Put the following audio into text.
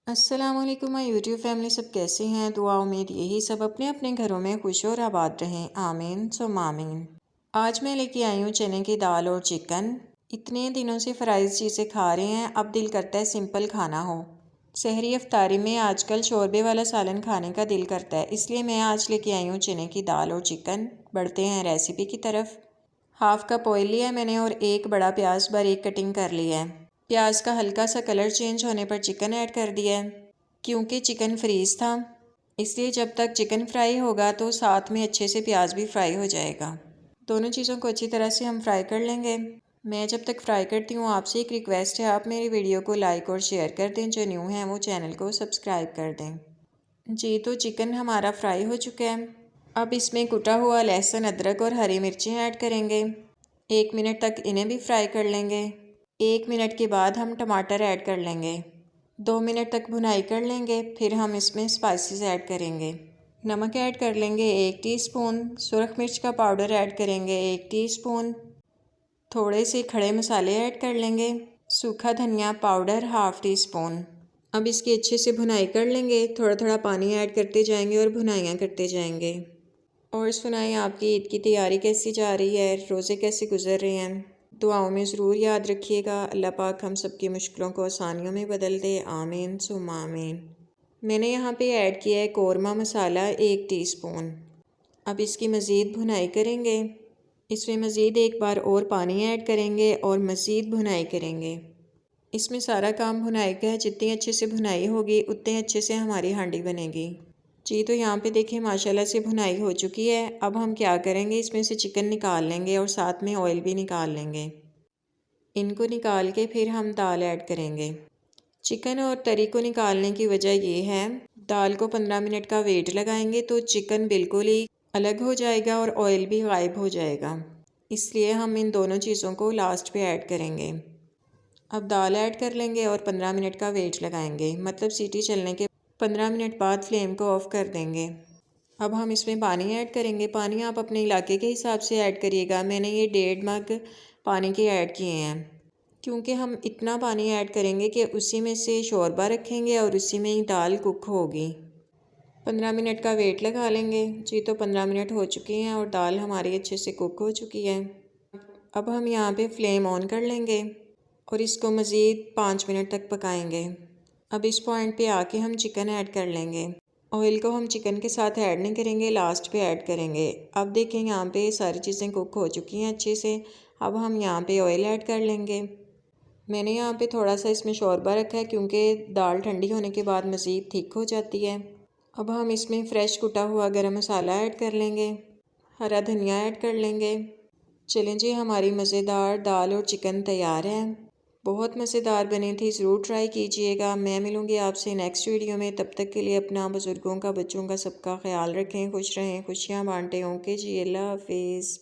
अस्सलामुअलैकुम my YouTube family, सब कैसे हैं। दुआ उम्मीद यही सब अपने अपने घरों में खुश और आबाद रहें, आमीन सुम्मा आमीन। आज मैं लेके आई हूँ चने की दाल और चिकन। इतने दिनों से फ्राइज़ चीज़ें खा रहे हैं, अब दिल करता है सिंपल खाना हो। सहरी अफ्तारी में आजकल शोरबे वाला सालन खाने का दिल करता है, इसलिए मैं आज लेके आई हूँ चने की दाल और चिकन। बढ़ते हैं रेसिपी की तरफ। हाफ़ कप ऑयल लिया है मैंने और एक बड़ा प्याज बारीक कटिंग कर लिया है। प्याज का हल्का सा कलर चेंज होने पर चिकन ऐड कर दिया है। क्योंकि चिकन फ्रीज़ था, इसलिए जब तक चिकन फ्राई होगा तो साथ में अच्छे से प्याज भी फ्राई हो जाएगा। दोनों चीज़ों को अच्छी तरह से हम फ्राई कर लेंगे। मैं जब तक फ्राई करती हूँ, आपसे एक रिक्वेस्ट है, आप मेरी वीडियो को लाइक और शेयर कर दें। जो न्यू हैं वो चैनल को सब्सक्राइब कर दें। जी, तो चिकन हमारा फ्राई हो चुका है। अब इसमें कुटा हुआ लहसुन, अदरक और हरी मिर्चें ऐड करेंगे। 1 मिनट तक इन्हें भी फ्राई कर लेंगे। 1 मिनट के बाद हम टमाटर ऐड कर लेंगे। 2 मिनट तक भुनाई कर लेंगे। फिर हम इसमें स्पाइसेस ऐड करेंगे। नमक ऐड कर लेंगे 1 टीस्पून। सुरख मिर्च का पाउडर ऐड करेंगे 1 टीस्पून। थोड़े से खड़े मसाले ऐड कर लेंगे। सूखा धनिया पाउडर ½ टीस्पून। अब इसकी अच्छे से भुनाई कर लेंगे। थोड़ा थोड़ा पानी ऐड करते जाएंगे और भुनाइयाँ करते जाएंगे। और सुनाएं, आपकी ईद की तैयारी कैसी जा रही है, रोज़े कैसे गुजर रहे हैं। दुआओं में ज़रूर याद रखिएगा। अल्लाह पाक हम सब की मुश्किलों को आसानियों में बदल दे, आमीन सुम्मा आमीन। मैंने यहाँ पे ऐड किया है कौरमा मसाला 1 टीस्पून। अब इसकी मज़ीद भुनाई करेंगे। इसमें मज़ीद एक बार और पानी ऐड करेंगे और मज़ीद भुनाई करेंगे। इसमें सारा काम भुनाई का है। जितनी अच्छे से भुनाई होगी उतने अच्छे से हमारी हांडी बनेगी। जी, तो यहाँ पे देखें माशाल्लाह से भुनाई हो चुकी है। अब हम क्या करेंगे, इसमें से चिकन निकाल लेंगे और साथ में ऑयल भी निकाल लेंगे। इनको निकाल के फिर हम दाल ऐड करेंगे। चिकन और तरी को निकालने की वजह ये है, दाल को 15 मिनट का वेट लगाएंगे तो चिकन बिल्कुल ही अलग हो जाएगा और ऑयल भी गायब हो जाएगा। इसलिए हम इन दोनों चीज़ों को लास्ट पे ऐड करेंगे। अब दाल ऐड कर लेंगे और 15 मिनट का वेट लगाएंगे, मतलब सीटी चलने के 15 मिनट बाद फ्लेम को ऑफ़ कर देंगे। अब हम इसमें पानी ऐड करेंगे। पानी आप अपने इलाके के हिसाब से ऐड करिएगा। मैंने ये 1.5 मग पानी के ऐड किए हैं, क्योंकि हम इतना पानी ऐड करेंगे कि उसी में से शोरबा रखेंगे और उसी में ही दाल कुक होगी। 15 मिनट का वेट लगा लेंगे। जी, तो 15 मिनट हो चुके हैं और दाल हमारी अच्छे से कुक हो चुकी है। अब हम यहाँ पे फ्लेम ऑन कर लेंगे और इसको मज़ीद 5 मिनट तक पकाएंगे। अब इस पॉइंट पे आके हम चिकन ऐड कर लेंगे। ऑयल को हम चिकन के साथ ऐड नहीं करेंगे, लास्ट पे ऐड करेंगे। अब देखें यहाँ पे सारी चीज़ें कुक हो चुकी हैं अच्छे से। अब हम यहाँ पे ऑयल ऐड कर लेंगे। मैंने यहाँ पे थोड़ा सा इसमें शोरबा रखा है, क्योंकि दाल ठंडी होने के बाद मज़ीद थिक हो जाती है। अब हम इसमें फ़्रेश कुटा हुआ गरम मसाला ऐड कर लेंगे, हरा धनिया ऐड कर लेंगे। चलें जी, हमारी मज़ेदार दाल और चिकन तैयार है। बहुत मज़ेदार बनी थी, ज़रूर ट्राई कीजिएगा। मैं मिलूँगी आपसे नेक्स्ट वीडियो में। तब तक के लिए अपना, बुज़ुर्गों का, बच्चों का सबका ख्याल रखें, खुश रहें, खुशियाँ बांटें। ओके जी, अल्लाह हाफिज़।